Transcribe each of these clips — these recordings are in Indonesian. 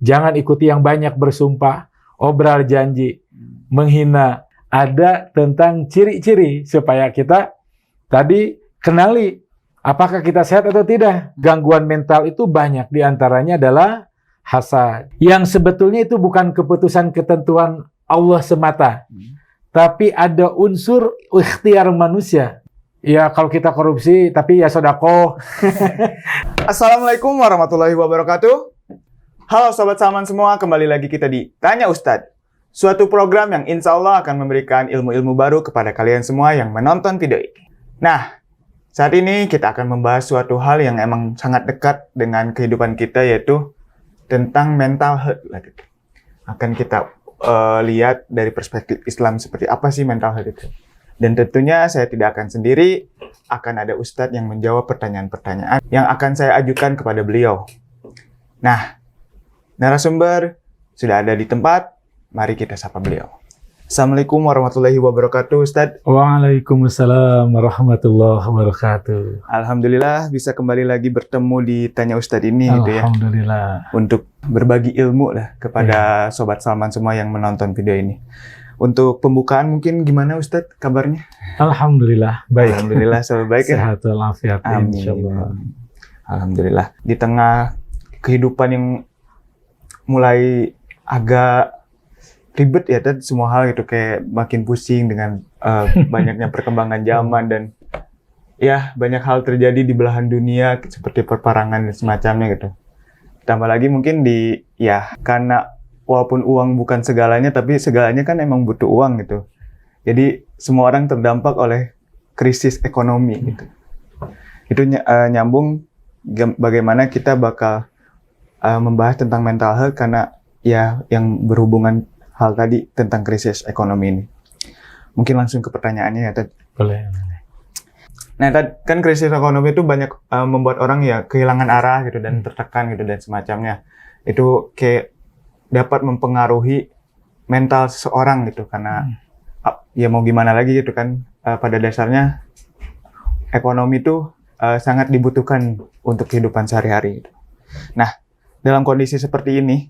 Jangan ikuti yang banyak bersumpah, obral janji, menghina. Ada tentang ciri-ciri supaya kita tadi kenali apakah kita sehat atau tidak. Gangguan mental itu banyak, diantaranya adalah hasad. Yang sebetulnya itu bukan keputusan ketentuan Allah semata, tapi ada unsur ikhtiar manusia. Ya kalau kita korupsi, tapi ya sedekah. Assalamualaikum warahmatullahi wabarakatuh. Halo Sobat Salman semua, kembali lagi kita di Tanya Ustadz. Suatu program yang insya Allah akan memberikan ilmu-ilmu baru kepada kalian semua yang menonton video ini. Nah, saat ini kita akan membahas suatu hal yang emang sangat dekat dengan kehidupan kita, yaitu tentang mental health. Akan kita lihat dari perspektif Islam seperti apa sih mental health itu. Dan tentunya saya tidak akan sendiri, akan ada Ustadz yang menjawab pertanyaan-pertanyaan yang akan saya ajukan kepada beliau. Nah, narasumber sudah ada di tempat, mari kita sapa beliau. Assalamualaikum warahmatullahi wabarakatuh, Ustadz. Waalaikumsalam warahmatullahi wabarakatuh. Alhamdulillah bisa kembali lagi bertemu di Tanya Ustadz ini gitu ya. Alhamdulillah. Untuk berbagi ilmu lah kepada Sobat Salman semua yang menonton video ini. Untuk pembukaan mungkin gimana Ustadz kabarnya? Alhamdulillah baik. Alhamdulillah selalu baik ya. Sehat walafiat insyaallah. Alhamdulillah. Di tengah kehidupan yang mulai agak ribet ya, dan semua hal gitu, kayak makin pusing dengan banyaknya perkembangan zaman dan ya banyak hal terjadi di belahan dunia seperti perperangan dan semacamnya gitu. Tambah lagi mungkin karena walaupun uang bukan segalanya, tapi segalanya kan emang butuh uang gitu. Jadi semua orang terdampak oleh krisis ekonomi gitu. Itu nyambung bagaimana kita bakal membahas tentang mental health, karena ya yang berhubungan hal tadi tentang krisis ekonomi ini. Mungkin langsung ke pertanyaannya ya, Tad. Boleh. Nah, Tad, kan krisis ekonomi itu banyak membuat orang ya kehilangan arah gitu dan tertekan gitu dan semacamnya. Itu kayak dapat mempengaruhi mental seseorang gitu, karena ya mau gimana lagi gitu kan, pada dasarnya ekonomi itu sangat dibutuhkan untuk kehidupan sehari-hari gitu. Nah, dalam kondisi seperti ini,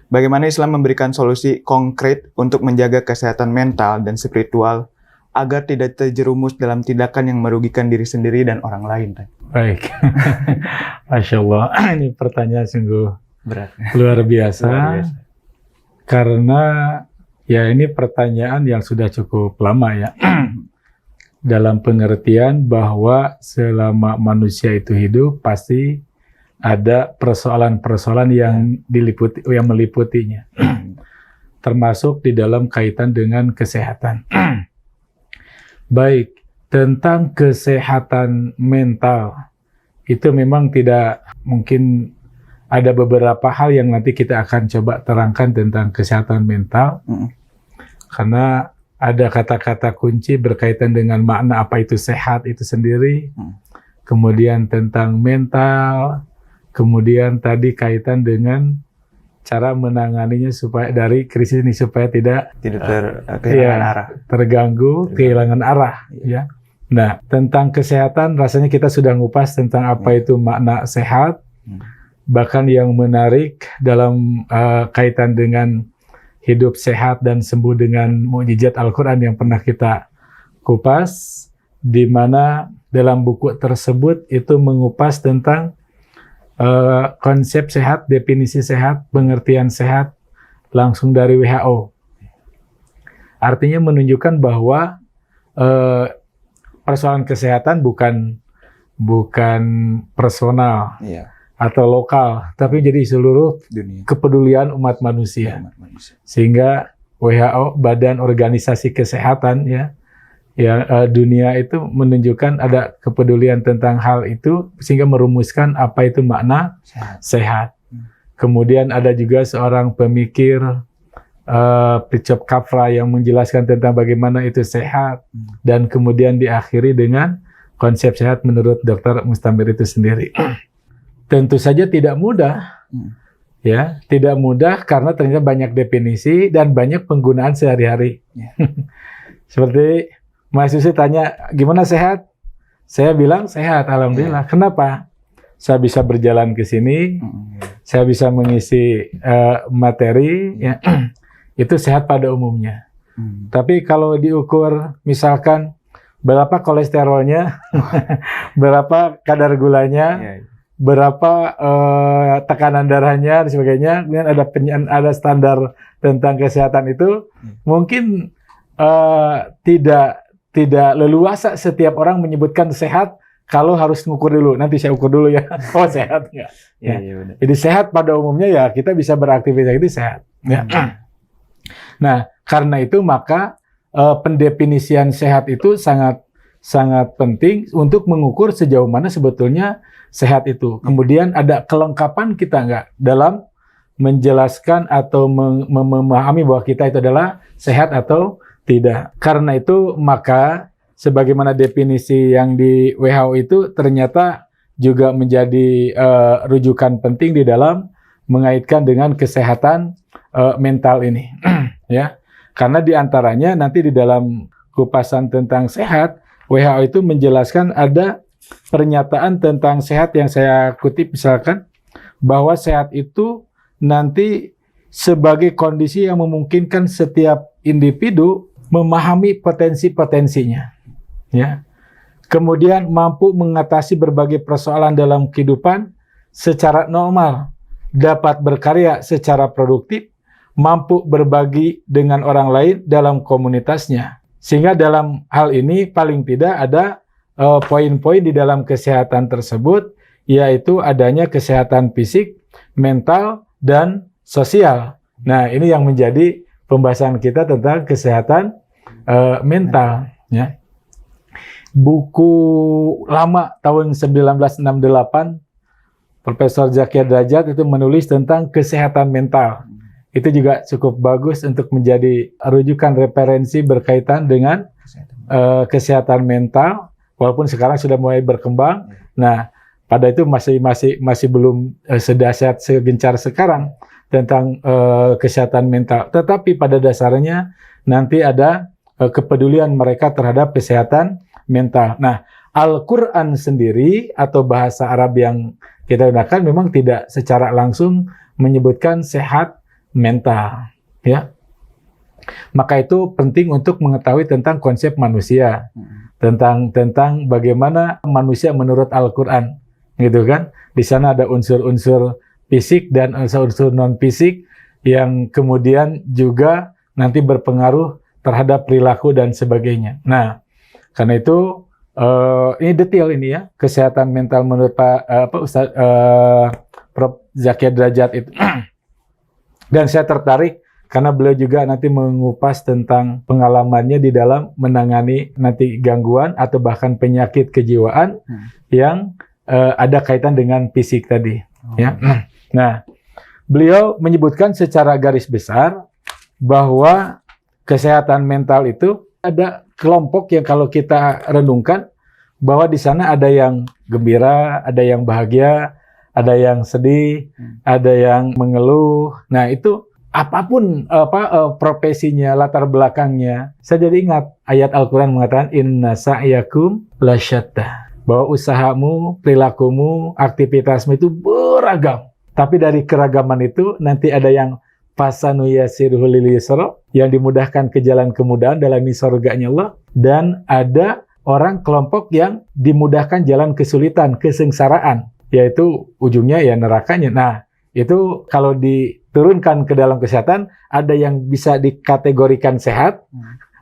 bagaimana Islam memberikan solusi konkret untuk menjaga kesehatan mental dan spiritual agar tidak terjerumus dalam tindakan yang merugikan diri sendiri dan orang lain? Baik. Masya Allah, ini pertanyaan sungguh berat, luar biasa. Karena ya ini pertanyaan yang sudah cukup lama ya. Dalam pengertian bahwa selama manusia itu hidup pasti ada persoalan-persoalan yang meliputinya, termasuk di dalam kaitan dengan kesehatan. Baik, tentang kesehatan mental, itu memang tidak mungkin, ada beberapa hal yang nanti kita akan coba terangkan tentang kesehatan mental, karena ada kata-kata kunci berkaitan dengan makna apa itu sehat itu sendiri, kemudian tentang mental, kemudian tadi kaitan dengan cara menanganinya supaya dari krisis ini supaya tidak kehilangan arah. Terganggu, kehilangan arah ya. Nah, tentang kesehatan rasanya kita sudah ngupas tentang apa itu makna sehat. Bahkan yang menarik dalam kaitan dengan hidup sehat dan sembuh dengan mukjizat Al-Qur'an yang pernah kita kupas, di mana dalam buku tersebut itu mengupas tentang konsep sehat, definisi sehat, pengertian sehat langsung dari WHO. Artinya menunjukkan bahwa persoalan kesehatan bukan personal atau lokal, tapi jadi seluruh dunia, kepedulian umat manusia. Sehingga WHO, Badan Organisasi Kesehatan dunia itu menunjukkan ada kepedulian tentang hal itu, sehingga merumuskan apa itu makna sehat. Kemudian ada juga seorang pemikir, Fritjof Capra, yang menjelaskan tentang bagaimana itu sehat, dan kemudian diakhiri dengan konsep sehat menurut Dr. Mustamir itu sendiri. Tentu saja tidak mudah, ya, tidak mudah karena ternyata banyak definisi dan banyak penggunaan sehari-hari. Seperti Mas Yusi tanya, gimana sehat? Saya bilang sehat, alhamdulillah. Kenapa? Saya bisa berjalan ke sini, saya bisa mengisi materi, ya, itu sehat pada umumnya. Tapi kalau diukur misalkan berapa kolesterolnya, berapa kadar gulanya, berapa tekanan darahnya dan sebagainya, kemudian ada standar tentang kesehatan itu, mungkin tidak leluasa setiap orang menyebutkan sehat kalau harus ngukur dulu. Nanti saya ukur dulu ya, oh sehat nggak? Ya. Jadi sehat pada umumnya ya kita bisa beraktivitas itu sehat. Ya. Nah, karena itu maka pendefinisian sehat itu sangat penting untuk mengukur sejauh mana sebetulnya sehat itu. Kemudian ada kelengkapan kita nggak dalam menjelaskan atau memahami bahwa kita itu adalah sehat atau tidak. Karena itu maka sebagaimana definisi yang di WHO itu ternyata juga menjadi rujukan penting di dalam mengaitkan dengan kesehatan mental ini. Ya, karena diantaranya nanti di dalam kupasan tentang sehat, WHO itu menjelaskan ada pernyataan tentang sehat yang saya kutip misalkan, bahwa sehat itu nanti sebagai kondisi yang memungkinkan setiap individu memahami potensi-potensinya, ya. Kemudian mampu mengatasi berbagai persoalan dalam kehidupan secara normal, dapat berkarya secara produktif, mampu berbagi dengan orang lain dalam komunitasnya. Sehingga dalam hal ini paling tidak ada poin-poin di dalam kesehatan tersebut, yaitu adanya kesehatan fisik, mental, dan sosial. Nah, ini yang menjadi pembahasan kita tentang kesehatan mental. Ya. Buku lama tahun 1968, Profesor Zakia Derajat itu menulis tentang kesehatan mental. Itu juga cukup bagus untuk menjadi rujukan referensi berkaitan dengan kesehatan mental, walaupun sekarang sudah mulai berkembang. Nah, pada itu masih belum sedahsyat segencar sekarang tentang kesehatan mental. Tetapi pada dasarnya nanti ada kepedulian mereka terhadap kesehatan mental. Nah, Al-Quran sendiri atau bahasa Arab yang kita gunakan memang tidak secara langsung menyebutkan sehat mental, ya. Maka itu penting untuk mengetahui tentang konsep manusia, tentang bagaimana manusia menurut Al-Quran, gitu kan? Di sana ada unsur-unsur fisik dan unsur-unsur non fisik yang kemudian juga nanti berpengaruh terhadap perilaku dan sebagainya. Nah, karena itu ini detail ini ya, kesehatan mental menurut Prof. Zakia Derajat itu. Dan saya tertarik karena beliau juga nanti mengupas tentang pengalamannya di dalam menangani nanti gangguan atau bahkan penyakit kejiwaan yang ada kaitan dengan fisik tadi. Ya. Nah, beliau menyebutkan secara garis besar bahwa kesehatan mental itu ada kelompok yang kalau kita renungkan bahwa di sana ada yang gembira, ada yang bahagia, ada yang sedih, ada yang mengeluh. Nah, itu apapun profesinya, latar belakangnya. Saya jadi ingat ayat Al-Quran mengatakan inna sa'yakum lasyatta. Bahwa usahamu, perilakumu, aktivitasmu itu beragam. Tapi dari keragaman itu nanti ada yang fasanu yasiruhu lil yusra, yang dimudahkan ke jalan kemudahan dalam surganya Allah, dan ada orang kelompok yang dimudahkan jalan kesulitan, kesengsaraan, yaitu ujungnya ya nerakanya. Nah, itu kalau diturunkan ke dalam kesehatan, ada yang bisa dikategorikan sehat,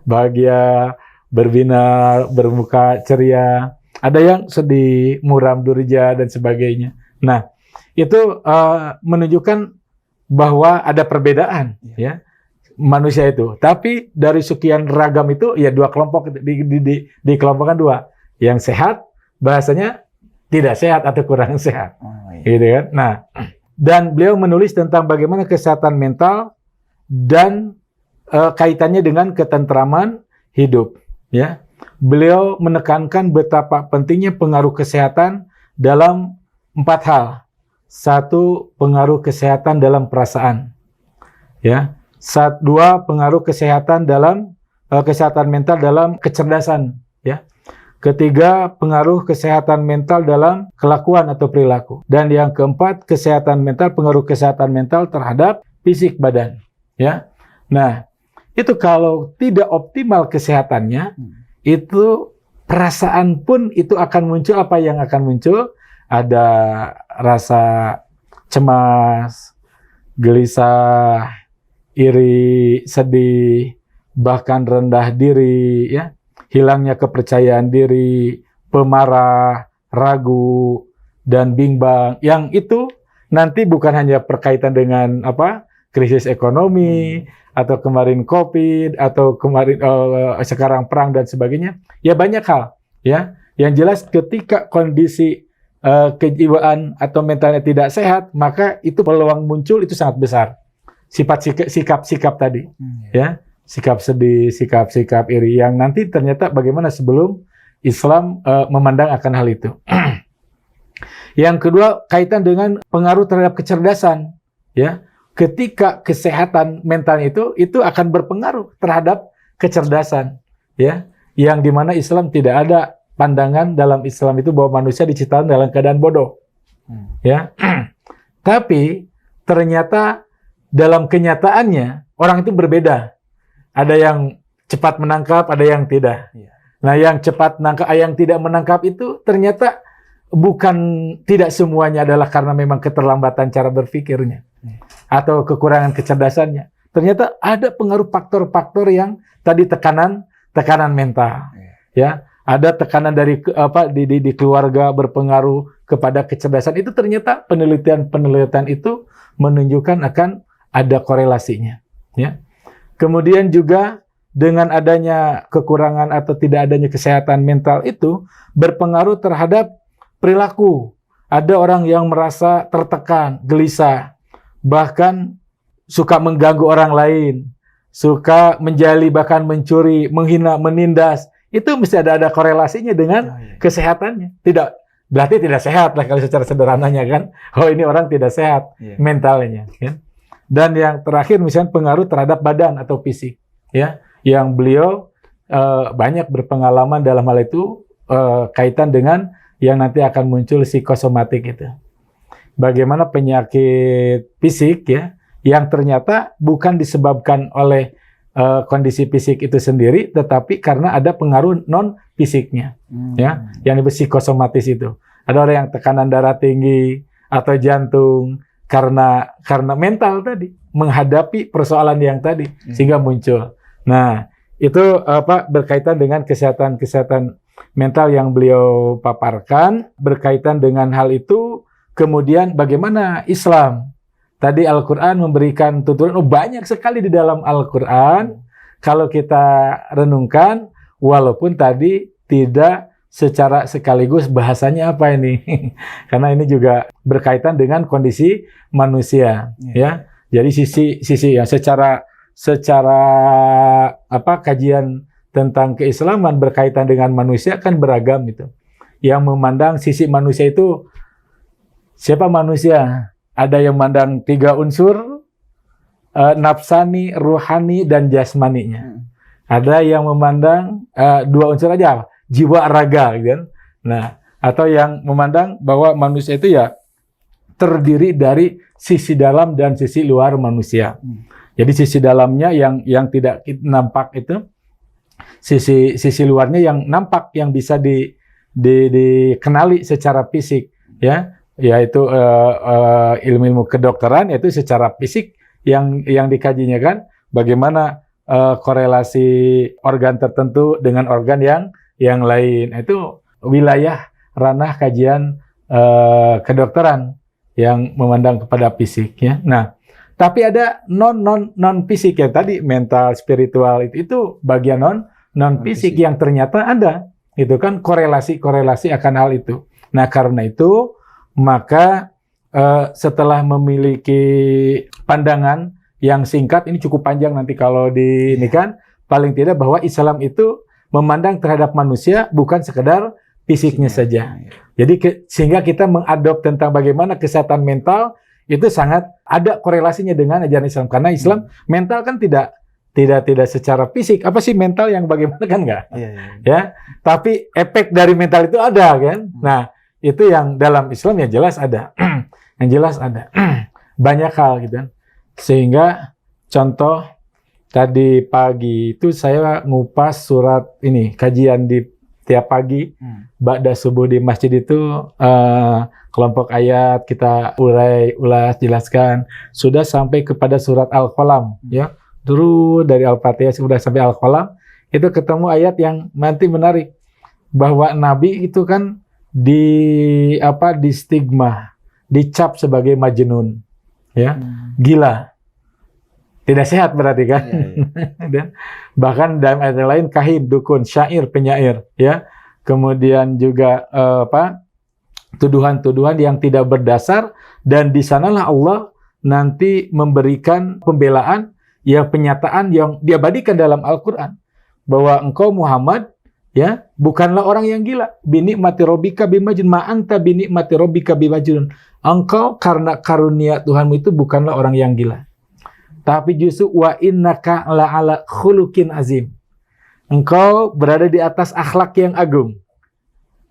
bahagia, berbinar, bermuka ceria, ada yang sedih, muram durja dan sebagainya. Nah, itu menunjukkan bahwa ada perbedaan ya manusia itu. Tapi dari sekian ragam itu ya dua kelompok dikelompokkan dua. Yang sehat bahasanya tidak sehat atau kurang sehat. Gitu kan. Nah, dan beliau menulis tentang bagaimana kesehatan mental dan kaitannya dengan ketentraman hidup ya. Beliau menekankan betapa pentingnya pengaruh kesehatan dalam 4 hal. 1, pengaruh kesehatan dalam perasaan. Ya. 2, pengaruh kesehatan dalam kesehatan mental dalam kecerdasan, ya. Ketiga, pengaruh kesehatan mental dalam kelakuan atau perilaku. Dan yang keempat, kesehatan mental, pengaruh kesehatan mental terhadap fisik badan. Ya, nah itu kalau tidak optimal kesehatannya, itu perasaan pun itu akan muncul. Apa yang akan muncul? Ada rasa cemas, gelisah, iri, sedih, bahkan rendah diri, ya. Hilangnya kepercayaan diri, pemarah, ragu, dan bimbang. Yang itu nanti bukan hanya berkaitan dengan krisis ekonomi, atau kemarin COVID, atau kemarin sekarang perang dan sebagainya. Ya banyak hal. Ya, yang jelas ketika kondisi kejiwaan atau mentalnya tidak sehat, maka itu peluang muncul itu sangat besar. Sikap-sikap tadi, ya. Sikap sedih, sikap iri, yang nanti ternyata bagaimana sebelum Islam memandang akan hal itu. Yang kedua, kaitan dengan pengaruh terhadap kecerdasan. Ya, ketika kesehatan mental itu akan berpengaruh terhadap kecerdasan. Ya, yang dimana Islam tidak ada pandangan dalam Islam itu bahwa manusia diciptakan dalam keadaan bodoh. Ya, tapi ternyata dalam kenyataannya orang itu berbeda. Ada yang cepat menangkap, ada yang tidak. Nah, yang cepat menangkap, yang tidak menangkap itu ternyata bukan, tidak semuanya adalah karena memang keterlambatan cara berpikirnya atau kekurangan kecerdasannya. Ternyata ada pengaruh faktor-faktor yang tadi tekanan mental. Ya, ada tekanan dari di keluarga berpengaruh kepada kecerdasan. Itu ternyata penelitian itu menunjukkan akan ada korelasinya. Ya. Kemudian juga dengan adanya kekurangan atau tidak adanya kesehatan mental itu berpengaruh terhadap perilaku. Ada orang yang merasa tertekan, gelisah, bahkan suka mengganggu orang lain, suka menjali, bahkan mencuri, menghina, menindas. Itu mesti ada korelasinya dengan kesehatannya. Berarti tidak sehat lah kalau secara sederhananya kan. Oh, ini orang tidak sehat mentalnya. Kan? Dan yang terakhir misalnya pengaruh terhadap badan atau fisik, ya, yang beliau banyak berpengalaman dalam hal itu kaitan dengan yang nanti akan muncul psikosomatik itu. Bagaimana penyakit fisik ya, yang ternyata bukan disebabkan oleh kondisi fisik itu sendiri, tetapi karena ada pengaruh non fisiknya, ya, yang disebut psikosomatis itu. Ada orang yang tekanan darah tinggi atau jantung. Karena mental tadi menghadapi persoalan yang tadi sehingga muncul. Nah, itu berkaitan dengan kesehatan mental yang beliau paparkan. Berkaitan dengan hal itu, kemudian bagaimana Islam? Tadi Al-Qur'an memberikan tuntunan banyak sekali di dalam Al-Qur'an. Kalau kita renungkan, walaupun tadi tidak secara sekaligus bahasanya apa ini, karena ini juga berkaitan dengan kondisi manusia, ya. Jadi sisi ya secara kajian tentang keislaman berkaitan dengan manusia kan beragam itu. Yang memandang sisi manusia itu siapa manusia? Ada yang memandang 3 unsur, nafsani, ruhani, dan jasmaninya. Ada yang memandang 2 unsur aja, jiwa raga, gitu kan. Nah, atau yang memandang bahwa manusia itu ya terdiri dari sisi dalam dan sisi luar manusia. Jadi sisi dalamnya yang tidak nampak itu, sisi luarnya yang nampak, yang bisa dikenali secara fisik, ya, yaitu ilmu kedokteran, yaitu secara fisik yang dikajinya kan, bagaimana korelasi organ tertentu dengan organ yang lain. Itu wilayah ranah kajian kedokteran yang memandang kepada fisik, ya. Nah, tapi ada non fisik ya, tadi mental, spiritual itu bagian non fisik yang ternyata ada. Itu kan korelasi akan hal itu. Nah, karena itu maka setelah memiliki pandangan yang singkat, ini cukup panjang nanti kalau ini kan, paling tidak bahwa Islam itu memandang terhadap manusia bukan sekedar fisiknya saja. Jadi sehingga kita mengadop tentang bagaimana kesehatan mental itu sangat ada korelasinya dengan ajaran Islam, karena Islam mental kan tidak tidak secara fisik. Apa sih mental yang bagaimana kan enggak? Iya. Ya, tapi efek dari mental itu ada kan. Nah, itu yang dalam Islam ya jelas ada. Yang jelas ada. Banyak hal gitu kan. Sehingga contoh tadi pagi itu saya ngupas surat ini, kajian di tiap pagi ba'da subuh di masjid itu kelompok ayat kita ulas, jelaskan sudah sampai kepada surat Al-Qalam ya. Dulu dari Al-Fatihah sudah sampai Al-Qalam itu ketemu ayat yang nanti menarik bahwa Nabi itu kan di stigma, dicap sebagai majnun ya, gila. Tidak sehat berarti kan? Dan bahkan dalam ayat lain kahin, dukun, syair, penyair, ya. Kemudian juga tuduhan-tuduhan yang tidak berdasar, dan di sanalah Allah nanti memberikan pembelaan, ya, penyataan yang diabadikan dalam Al-Qur'an bahwa engkau Muhammad ya bukanlah orang yang gila. Binikmati rabbika bimajnun, ma anta binikmati rabbika bimajnun. Engkau karena karunia Tuhanmu itu bukanlah orang yang gila. Tapi justru wa innaka la'ala khuluqin azim. Engkau berada di atas akhlak yang agung.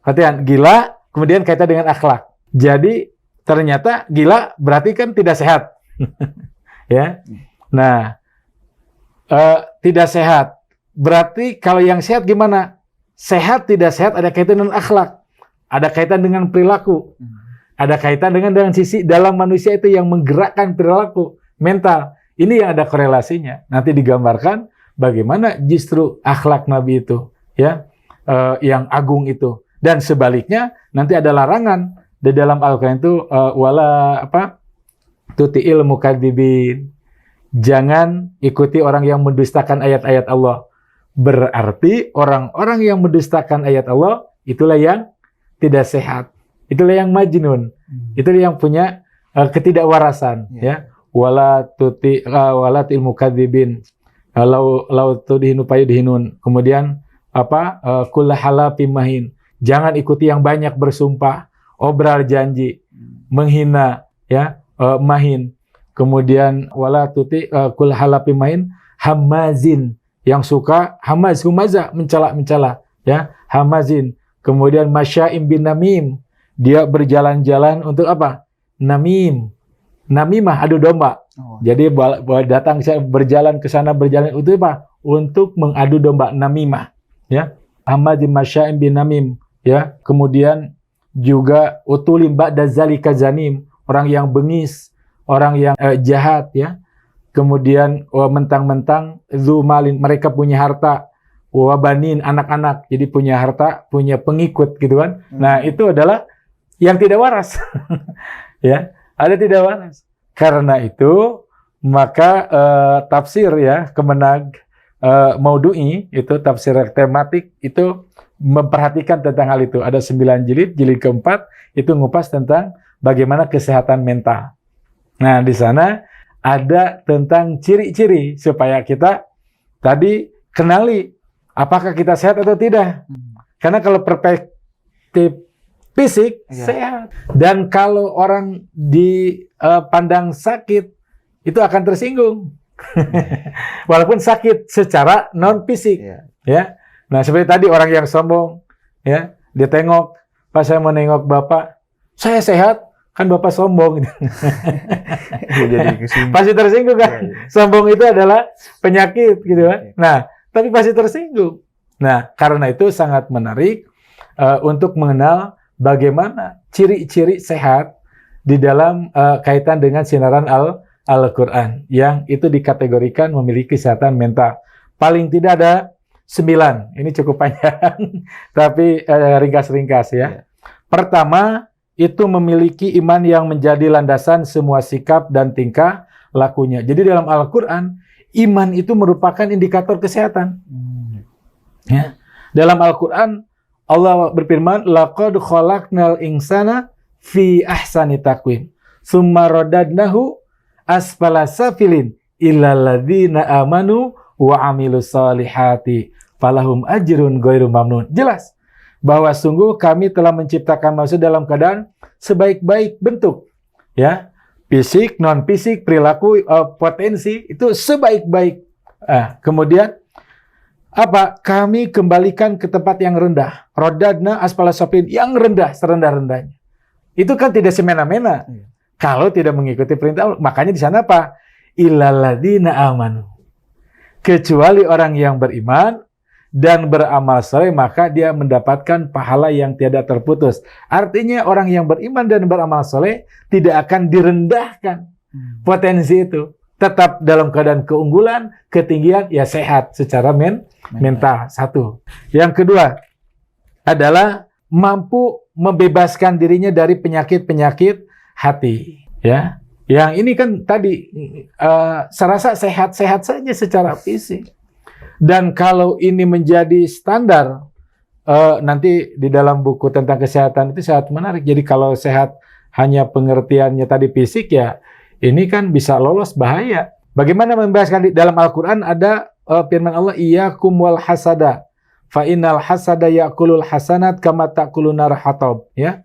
Perhatian, gila kemudian kaitan dengan akhlak. Jadi ternyata gila berarti kan tidak sehat. Ya. Nah, tidak sehat. Berarti kalau yang sehat gimana? Sehat tidak sehat ada kaitan dengan akhlak. Ada kaitan dengan perilaku. Ada kaitan dengan sisi dalam manusia itu yang menggerakkan perilaku, mental. Ini yang ada korelasinya. Nanti digambarkan bagaimana justru akhlak Nabi itu, ya, yang agung itu. Dan sebaliknya nanti ada larangan di dalam Al-Quran itu tuti'il mukadzibin. Jangan ikuti orang yang mendustakan ayat-ayat Allah. Berarti orang-orang yang mendustakan ayat Allah itulah yang tidak sehat. Itulah yang majnun. Itulah yang punya ketidakwarasan, ya. Wala til mukadzibin lau tudhinu payudhinun. Kemudian kullu halafim mahin. Jangan ikuti yang banyak bersumpah, obral janji, menghina, ya, mahin. Kemudian wala tuti kullu halafim mahin hamazin, yang suka humaza, mencela, ya, hamazin. Kemudian masya'im bin namim, dia berjalan-jalan untuk apa? Namimah, adu domba. Jadi datang berjalan ke sana, berjalan untuk apa? Untuk mengadu domba, namimah, ya. Hamazin masya'im bin namim, ya. Kemudian juga utulim ba'da zalika zanim, orang yang bengis, orang yang jahat, ya. Kemudian mentang-mentang zumalin, mereka punya harta, wabanin, anak-anak, jadi punya harta, punya pengikut gitu kan. Nah, itu adalah yang tidak waras. Ya. Ada tidak waras. Karena itu maka tafsir, ya, Kemenag Maudu'i itu tafsir tematik itu memperhatikan tentang hal itu. Ada 9 jilid keempat itu ngupas tentang bagaimana kesehatan mental. Nah, di sana ada tentang ciri-ciri supaya kita tadi kenali apakah kita sehat atau tidak. Karena kalau perspektif fisik sehat, dan kalau orang dipandang sakit itu akan tersinggung. Walaupun sakit secara non fisik, ya. Nah, seperti tadi orang yang sombong, ya, dia tengok, pas saya mau nengok Bapak, saya sehat, kan Bapak sombong. Jadi pasti tersinggung kan? Sombong itu adalah penyakit gitu kan. Nah, tapi pasti tersinggung. Nah, karena itu sangat menarik untuk mengenal bagaimana ciri-ciri sehat di dalam kaitan dengan sinaran Al-Quran yang itu dikategorikan memiliki kesehatan mental. Paling tidak ada 9. Ini cukup panjang, tapi ringkas-ringkas, ya. Pertama, itu memiliki iman yang menjadi landasan semua sikap dan tingkah lakunya. Jadi dalam Al-Quran, iman itu merupakan indikator kesehatan. Ya. Dalam Al-Quran, Allah berfirman, laqad khalaqnal insana fi ahsani taqwim, tsumma radadnahu asfala safilin illal ladzina amanu wa amilus solihati falahum ajrun ghairu mamnun. Jelas bahwa sungguh kami telah menciptakan manusia dalam keadaan sebaik-baik bentuk, ya, fisik, non fisik, perilaku, potensi itu sebaik-baik Kemudian apa? Kami kembalikan ke tempat yang rendah. Rodadna asfala safilin, yang rendah, serendah-rendahnya. Itu kan tidak semena-mena. Kalau tidak mengikuti perintah Allah. Makanya di sana apa? Illalladzina amanu. Kecuali orang yang beriman dan beramal saleh, maka dia mendapatkan pahala yang tiada terputus. Artinya orang yang beriman dan beramal saleh tidak akan direndahkan. Potensi itu tetap dalam keadaan keunggulan, ketinggian, ya sehat secara mental. Satu. Yang kedua adalah mampu membebaskan dirinya dari penyakit-penyakit hati. Ya, yang ini kan tadi saya rasa sehat-sehat saja secara fisik. Dan kalau ini menjadi standar, nanti di dalam buku tentang kesehatan itu sangat menarik. Jadi kalau sehat hanya pengertiannya tadi fisik, ya ini kan bisa lolos bahaya. Bagaimana membebaskan? Dalam Al-Quran ada firman Allah, iyyakum wal hasada, fa innal hasada ya'kulul hasanat kama ta'kulun nar hatab. Ya.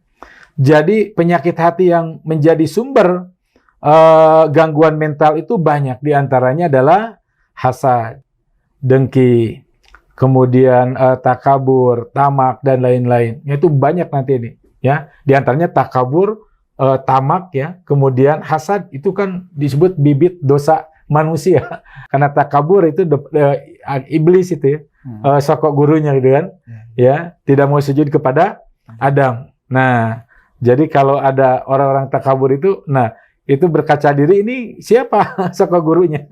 Jadi penyakit hati yang menjadi sumber gangguan mental itu banyak. Di antaranya adalah hasad, dengki, kemudian takabur, tamak, dan lain-lain. Itu banyak nanti ini. Ya, di antaranya takabur, tamak, ya, kemudian hasad itu kan disebut bibit dosa manusia. Karena takabur itu iblis itu, ya, sokok gurunya gitu kan, ya, tidak mau sujud kepada Adam. Nah, jadi kalau ada orang-orang takabur itu, nah itu berkaca diri, ini siapa sokok gurunya?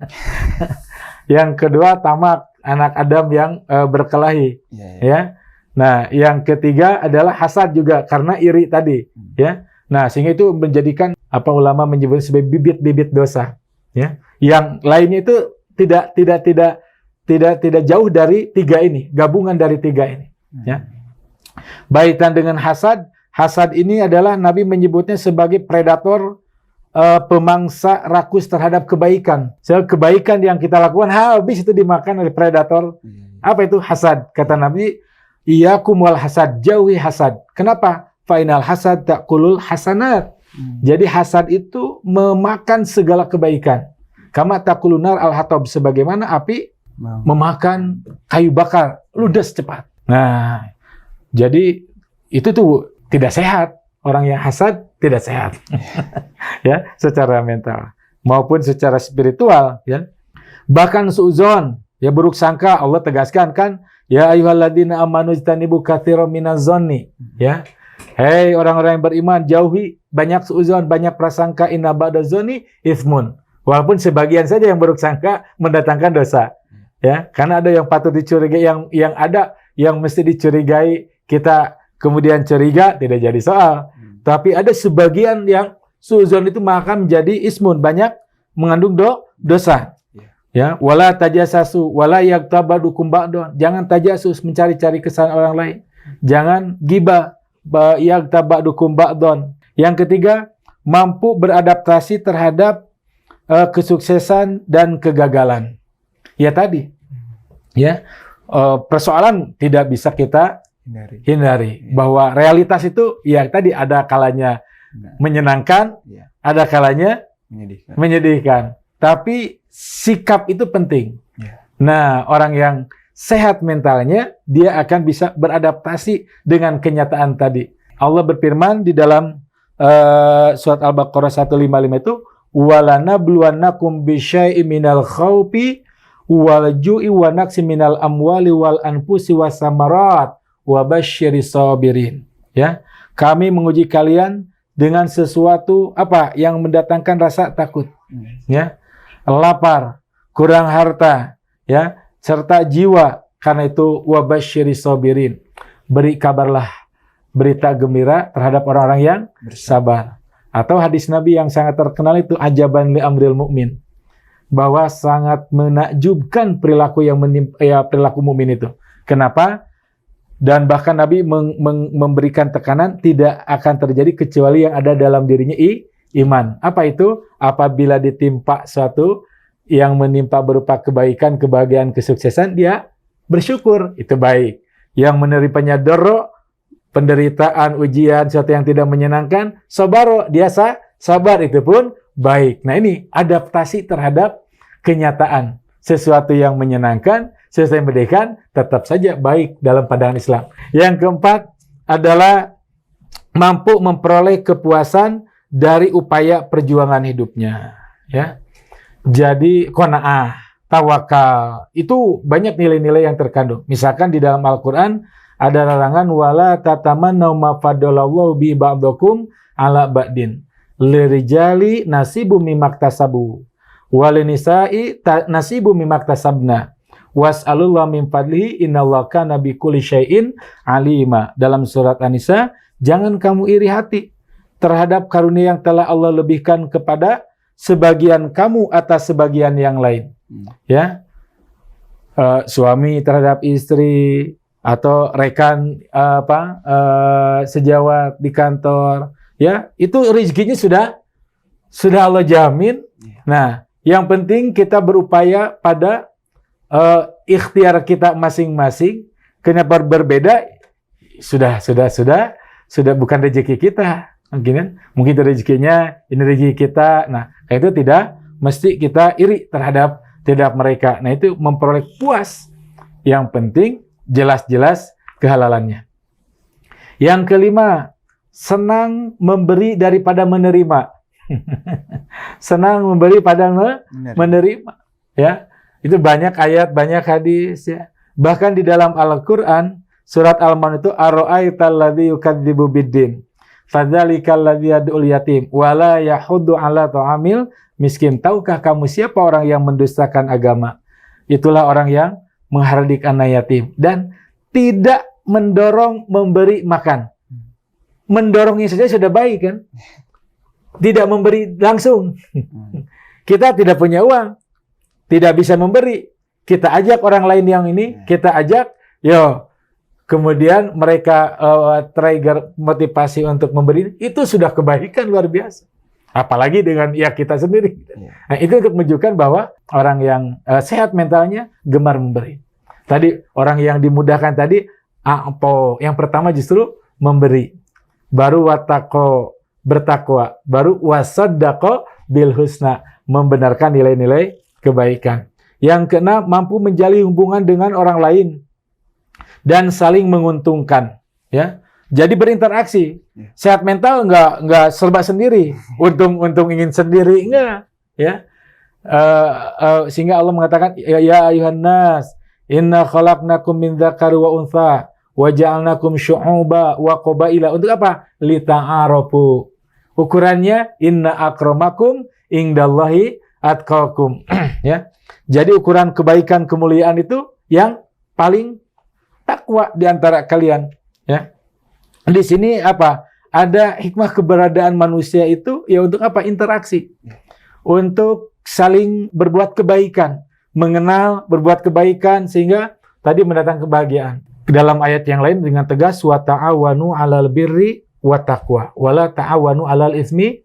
Yang kedua tamak, anak Adam yang berkelahi, ya. Nah, yang ketiga adalah hasad juga karena iri tadi, ya. Nah, sehingga itu menjadikan apa ulama menyebut sebagai bibit-bibit dosa, ya. Yang lainnya itu tidak jauh dari tiga ini, gabungan dari tiga ini, ya. Baitan dengan hasad, hasad ini adalah Nabi menyebutnya sebagai predator, pemangsa rakus terhadap kebaikan. Kebaikan yang kita lakukan habis itu dimakan oleh predator. Apa itu hasad? Kata Nabi, iyyakum wal hasad, jauhi hasad. Kenapa? Fainal hasad ta'kulul hasanat. Jadi hasad itu memakan segala kebaikan. Kama ta'kulunar al-hatab, sebagaimana api memakan kayu bakar, ludes cepat. Nah, jadi itu tuh tidak sehat. Orang yang hasad tidak sehat. Ya, secara mental maupun secara spiritual, ya. Bahkan suudzon, ya, buruk sangka, Allah tegaskan kan, ya ayyuhalladzina amanu ijtanibu katsiran minaz-zanni, ya. Hei orang-orang yang beriman, jauhi banyak suudzon, banyak prasangka, inna ba'daz-zanni itsmun. Walaupun sebagian saja yang buruk sangka mendatangkan dosa. Ya, karena ada yang patut dicurigai, yang ada yang mesti dicurigai, kita kemudian curiga, tidak jadi soal. Tapi ada sebagian yang suudzon itu maka menjadi ismun, banyak mengandung dosa. Ya, wala tajassasu wala yaghtabadukum ba'dun. Jangan tajasus, mencari-cari kesalahan orang lain. Jangan gibah, yaghtabadukum ba'dun. Yang ketiga, mampu beradaptasi terhadap kesuksesan dan kegagalan. Ya tadi. Ya, persoalan tidak bisa kita hindari. Bahwa realitas itu, ya tadi ada kalanya menyenangkan, ada kalanya menyedihkan. Tapi sikap itu penting. Nah, orang yang sehat mentalnya, dia akan bisa beradaptasi dengan kenyataan tadi. Allah berfirman di dalam surat Al-Baqarah 155 itu, walanabluwannakum bisyai'im minal khaufi wal ju'i wa naqsi minal amwali wal anfusi was samarat wa basyiris sabirin. Ya, kami menguji kalian dengan sesuatu apa yang mendatangkan rasa takut, ya, lapar, kurang harta, ya, serta jiwa. Karena itu wa basyiris sabirin, beri kabarlah, berita gembira terhadap orang-orang yang bersabar. Atau hadis Nabi yang sangat terkenal itu, ajaban li amril mukmin, bahwa sangat menakjubkan perilaku yang perilaku mukmin itu. Kenapa? Dan bahkan Nabi memberikan tekanan tidak akan terjadi kecuali yang ada dalam dirinya iman. Apa itu? Apabila ditimpa suatu yang menimpa berupa kebaikan, kebahagiaan, kesuksesan, dia bersyukur, itu baik. Yang menerimanya doro, penderitaan, ujian, sesuatu yang tidak menyenangkan, sabaro, dia sabar, itu pun baik. Nah, ini adaptasi terhadap kenyataan. sesuatu yang menyenangkan, sesuatu yang menyedihkan, tetap saja baik dalam pandangan Islam. Yang keempat adalah mampu memperoleh kepuasan dari upaya perjuangan hidupnya. Ya, jadi qanaah, tawakal, itu banyak nilai-nilai yang terkandung. Misalkan di dalam Al-Quran ada larangan wala tatamannaw ma faddalallahu bi ba'dakum ala ba'din. Lirijali nasibu mimaktasabu walinisa'i nasibu mimaktasabna was'alullah min fadlihi innallaha kana bikulli syai'in alima. Dalam surat An-Nisa, jangan kamu iri hati terhadap karunia yang telah Allah lebihkan kepada sebagian kamu atas sebagian yang lain. Ya, suami terhadap istri atau rekan sejawat di kantor. Ya, itu rezekinya sudah Allah jamin. Nah, yang penting kita berupaya pada ikhtiar kita masing-masing. Kenapa berbeda? Sudah bukan rezeki kita. Mungkin itu rezekinya, ini rezeki kita. Nah, itu tidak mesti kita iri terhadap mereka. Nah, itu memperoleh puas. Yang penting jelas-jelas kehalalannya. Yang kelima, senang memberi daripada menerima. Senang memberi pada menerima. Ya, itu banyak ayat, banyak hadis. Ya. Bahkan di dalam Al-Quran, surat Al-Man itu ara'aital ladzi yukadzibu biddin fadzalikal ladzi yad'ul yatim wala yahuddu 'ala ta'amil miskin. Tahukah kamu siapa orang yang mendustakan agama? Itulah orang yang menghardik anak yatim dan tidak mendorong memberi makan. Mendorongnya saja sudah baik kan? Tidak memberi langsung. Kita tidak punya uang, tidak bisa memberi. Kita ajak orang lain yang ini, kita ajak, kemudian mereka trigger motivasi untuk memberi, itu sudah kebaikan luar biasa. Apalagi dengan kita sendiri. Nah, itu untuk menunjukkan bahwa orang yang sehat mentalnya gemar memberi. Tadi orang yang dimudahkan tadi, yang pertama justru memberi. Baru watako, bertakwa. Baru wasaddaqo bil husna, membenarkan nilai-nilai kebaikan. Yang keenam, mampu menjalin hubungan dengan orang lain dan saling menguntungkan. Ya, jadi berinteraksi. Sehat mental nggak serba sendiri. Untung ingin sendiri enggak. Ya, sehingga Allah mengatakan ya ayuhan nas inna khalaqnakum min dzakari wa untha wa ja'alnakum syu'uba wa qabaila. Untuk apa? Lita'arafu. Ukurannya inna akramakum indallahi atqakum. Ya. Jadi ukuran kebaikan kemuliaan itu yang paling takwa di antara kalian, ya. Di sini apa? Ada hikmah keberadaan manusia itu ya untuk apa? Interaksi. Untuk saling berbuat kebaikan, mengenal, berbuat kebaikan sehingga tadi mendatangkan kebahagiaan. Dalam ayat yang lain dengan tegas wa ta'awanu 'alal birri wa taqwa wa la ta'awanu 'alal ismi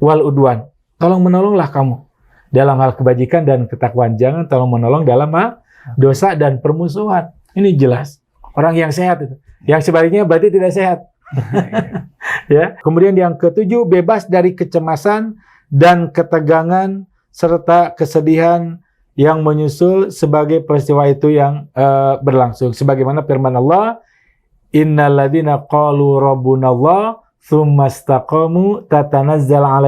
wal udwan. Tolong menolonglah kamu dalam hal kebajikan dan ketakwaan. Jangan tolong menolong dalam hal dosa dan permusuhan. Ini jelas. Orang yang sehat itu. Yang sebaliknya berarti tidak sehat. Ya. Kemudian yang ketujuh, bebas dari kecemasan dan ketegangan serta kesedihan yang menyusul sebagai peristiwa itu yang berlangsung. Sebagaimana firman Allah, innal ladzina qalu rabbunallah tsumma istaqamu tatanazzalu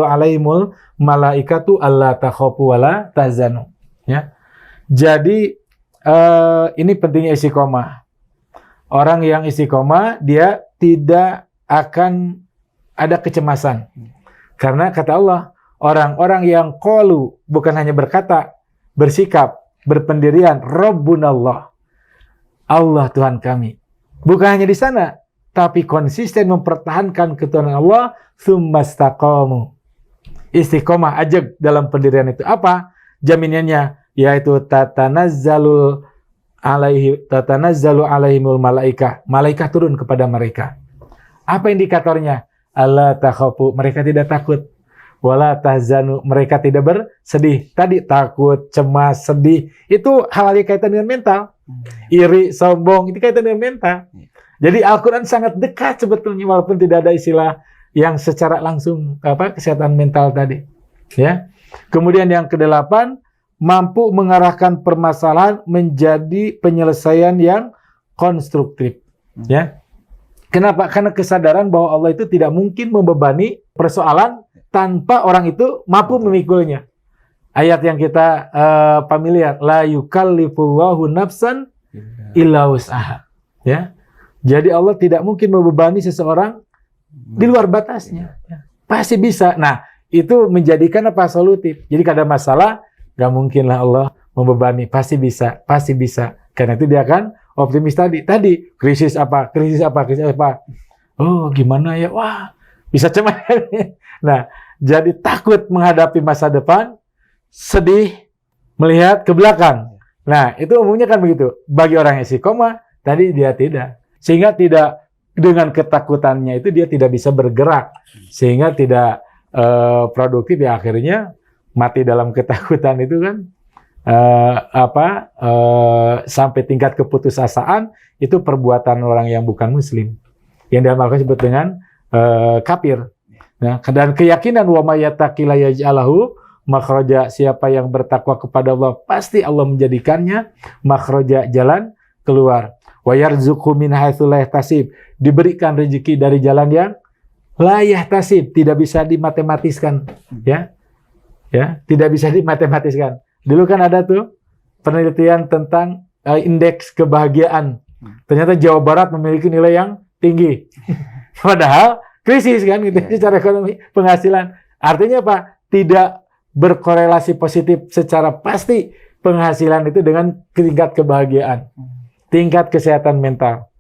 alaihimul malaikatu alla takhafu wala tahzanu. Ya. Jadi ini pentingnya istiqomah. Orang yang istiqomah dia tidak akan ada kecemasan. Karena kata Allah, orang-orang yang qalu bukan hanya berkata, bersikap, berpendirian, Rabbunallah, Allah Tuhan kami. Bukan hanya di sana, tapi konsisten mempertahankan ketuhanan Allah, tsumastaqamu. Istiqomah ajak dalam pendirian itu. Apa jaminannya? Yaitu tatanazzalu alaihimul malaikah. Malaikat turun kepada mereka. Apa indikatornya? Alla takhafu, mereka tidak takut. Wala tahzanu, mereka tidak bersedih. Tadi takut, cemas, sedih, itu hal-hal yang kaitan dengan mental. Iri, sombong, itu kaitan dengan mental. Jadi Al-Quran sangat dekat sebetulnya, walaupun tidak ada istilah yang secara langsung kesehatan mental tadi. Ya. Kemudian yang kedelapan, mampu mengarahkan permasalahan menjadi penyelesaian yang konstruktif. Ya. Kenapa? Karena kesadaran bahwa Allah itu tidak mungkin membebani persoalan tanpa orang itu mampu memikulnya. Ayat yang kita familiar, la yukallifullahu nafsan illa wus'aha. Ya. Jadi Allah tidak mungkin membebani seseorang di luar batasnya. Ya. Pasti bisa. Nah, itu menjadikan apa? Solutif. Jadi kalau ada masalah, nggak mungkinlah Allah membebani. Pasti bisa. Pasti bisa. Karena itu dia akan optimis tadi. Krisis apa? Oh, gimana ya? Wah, bisa cemas. Nah, jadi takut menghadapi masa depan, sedih melihat ke belakang. Nah, itu umumnya kan begitu. Bagi orang yang istiqomah, tadi dia tidak. Sehingga tidak, dengan ketakutannya itu dia tidak bisa bergerak. Sehingga tidak produktif, ya akhirnya mati dalam ketakutan itu kan. Sampai tingkat keputusasaan, itu perbuatan orang yang bukan muslim. Yang dalam Al-Quran disebut dengan kafir. Nah, dan keyakinan wa may yattaqi la yaj'alahu makhraja, siapa yang bertakwa kepada Allah pasti Allah menjadikannya makhraja, jalan keluar. Wa yarzuqhu min haitsu la yahtasib, diberikan rezeki dari jalan yang la yahtasib, tidak bisa dimatematiskan, ya. Ya, tidak bisa dimatematiskan. Dulu kan ada tuh penelitian tentang indeks kebahagiaan. Ternyata Jawa Barat memiliki nilai yang tinggi. Padahal krisis kan gitu secara ekonomi, penghasilan. Artinya apa? Tidak berkorelasi positif secara pasti penghasilan itu dengan tingkat kebahagiaan, tingkat kesehatan mental.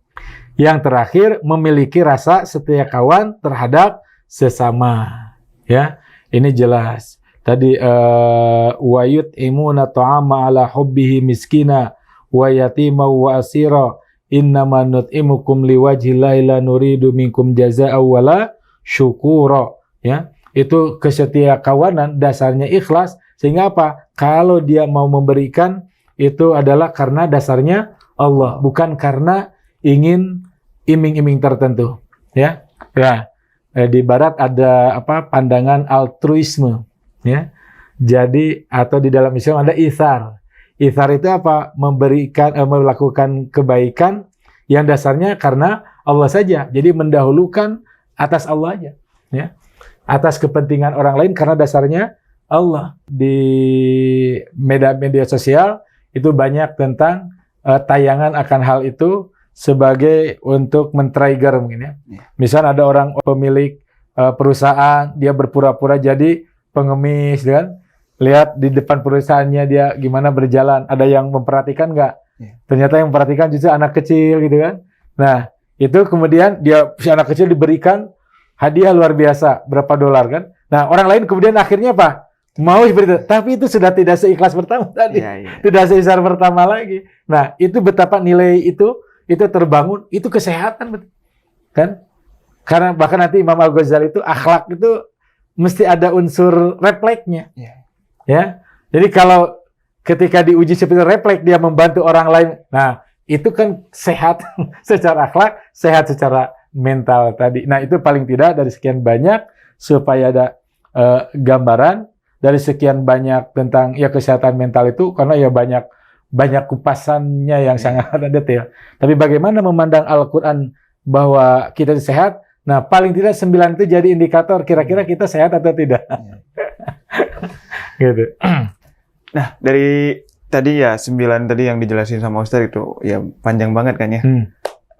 Yang terakhir, memiliki rasa setia kawan terhadap sesama. Ya, ini jelas. Tadi wa yut'imuna ta'ama ala hubbihi miskina wa yatima wa asira innama nut'imukum liwajhillahi la nuridu minkum jazaa'a wala syukura. Ya, itu kesetia kawanan dasarnya ikhlas, sehingga apa? Kalau dia mau memberikan itu adalah karena dasarnya Allah, bukan karena ingin iming-iming tertentu, ya. Nah, di barat ada apa? Pandangan altruisme, ya. Jadi atau di dalam Islam ada itsar. Itsar itu apa? Memberikan melakukan kebaikan yang dasarnya karena Allah saja. Jadi mendahulukan atas Allah aja, ya. Atas kepentingan orang lain karena dasarnya Allah. Di media sosial itu banyak tentang tayangan akan hal itu sebagai untuk men-trigger mungkin ya. Misal ada orang pemilik perusahaan, dia berpura-pura jadi pengemis kan. Lihat di depan perusahaannya dia gimana berjalan, ada yang memperhatikan nggak? Ternyata yang memperhatikan justru anak kecil gitu kan. Nah, itu kemudian si anak kecil diberikan hadiah luar biasa, berapa dolar kan. Nah, orang lain kemudian akhirnya apa? Mau seperti itu. Tapi itu sudah tidak seikhlas pertama tadi. Tidak seisar pertama lagi. Nah, itu betapa nilai itu terbangun, itu kesehatan betul. Kan? Karena bahkan nanti Imam Al-Ghazali itu akhlak itu mesti ada unsur refleksnya. Ya. Jadi kalau ketika diuji seperti refleks dia membantu orang lain. Nah, itu kan sehat secara akhlak, sehat secara mental tadi. Nah, itu paling tidak dari sekian banyak supaya ada gambaran dari sekian banyak tentang ya kesehatan mental itu, karena ya banyak kupasannya yang sangat detail. Tapi bagaimana memandang Al-Quran bahwa kita sehat? Nah, paling tidak 9 itu jadi indikator kira-kira kita sehat atau tidak. Gitu. Nah, dari tadi ya 9 tadi yang dijelasin sama Ustaz itu ya panjang banget kan ya.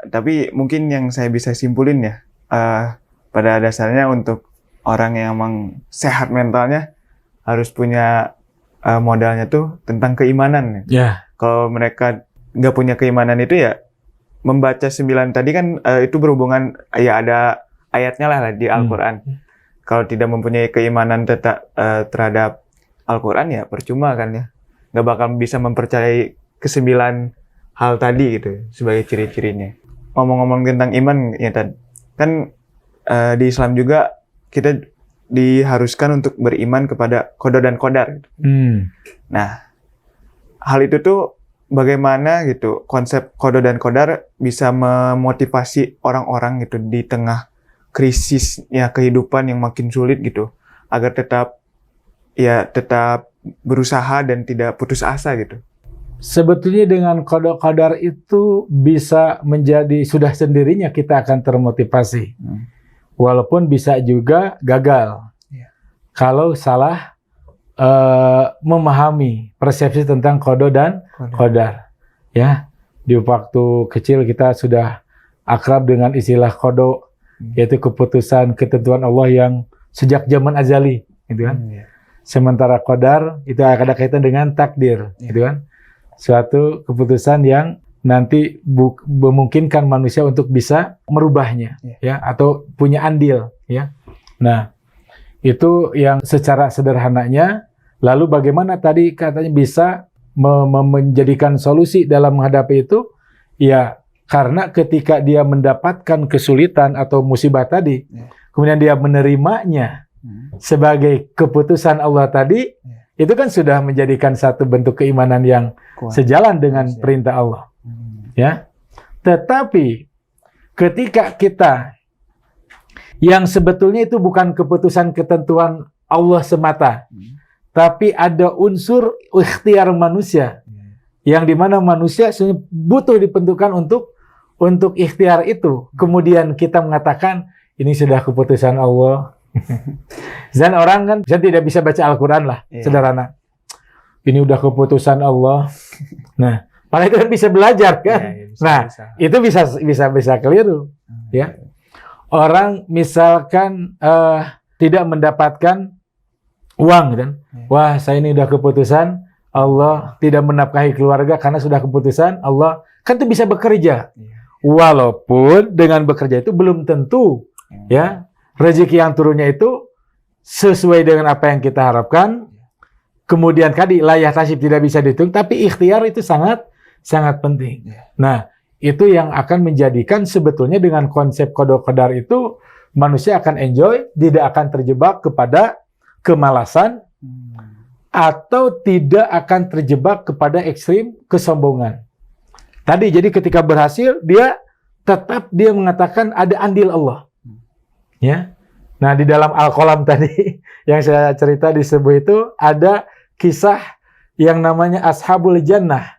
Tapi mungkin yang saya bisa simpulin ya, pada dasarnya untuk orang yang emang sehat mentalnya harus punya modalnya tuh tentang keimanan. Ya. Kalau mereka nggak punya keimanan itu ya, membaca 9 tadi kan itu berhubungan, ya ada ayatnya lah di Al-Quran. Kalau tidak mempunyai keimanan terhadap Al-Quran ya percuma kan ya. Nggak bakal bisa mempercayai ke-9 hal tadi gitu sebagai ciri-cirinya. Ngomong-ngomong tentang iman ya kan di Islam juga kita diharuskan untuk beriman kepada qada dan qadar. Nah, hal itu tuh bagaimana gitu konsep qada dan qadar bisa memotivasi orang-orang gitu di tengah krisisnya kehidupan yang makin sulit gitu, agar tetap ya tetap berusaha dan tidak putus asa gitu. Sebetulnya dengan qada qadar itu bisa menjadi sudah sendirinya kita akan termotivasi. Walaupun bisa juga gagal. Kalau salah memahami persepsi tentang qada dan qadar. Ya, di waktu kecil kita sudah akrab dengan istilah qada, yaitu keputusan ketentuan Allah yang sejak zaman azali, gitu kan. Sementara qadar itu ada kaitan dengan takdir, gitu kan. Suatu keputusan yang nanti memungkinkan manusia untuk bisa merubahnya, ya, atau punya andil, ya. Nah, itu yang secara sederhananya. Lalu bagaimana tadi katanya bisa menjadikan solusi dalam menghadapi itu? Ya, karena ketika dia mendapatkan kesulitan atau musibah tadi, kemudian dia menerimanya sebagai keputusan Allah tadi, itu kan sudah menjadikan satu bentuk keimanan yang sejalan dengan perintah Allah. Ya. Tetapi ketika kita yang sebetulnya itu bukan keputusan ketentuan Allah semata, tapi ada unsur ikhtiar manusia, yang dimana manusia butuh dibentukkan untuk ikhtiar itu. Kemudian kita mengatakan ini sudah keputusan Allah. Dan orang kan tidak bisa baca Al-Quran lah, sederhana. Ini udah keputusan Allah. Nah, padahal itu kan bisa belajar kan. Itu bisa keliru. Ya, orang misalkan tidak mendapatkan uang, kan? Wah, saya ini udah keputusan Allah, tidak menafkahi keluarga karena sudah keputusan Allah. Kan itu bisa bekerja. Walaupun dengan bekerja itu belum tentu, ya. Rezeki yang turunnya itu sesuai dengan apa yang kita harapkan. Kemudian tadi layah tasib tidak bisa dihitung, tapi ikhtiar itu sangat penting. Nah, itu yang akan menjadikan sebetulnya dengan konsep qada qadar itu manusia akan enjoy, tidak akan terjebak kepada kemalasan atau tidak akan terjebak kepada ekstrim kesombongan. Tadi jadi ketika berhasil dia mengatakan ada andil Allah. Ya. Nah, di dalam Al-Qalam tadi yang saya cerita di sebuah itu ada kisah yang namanya Ashabul Jannah.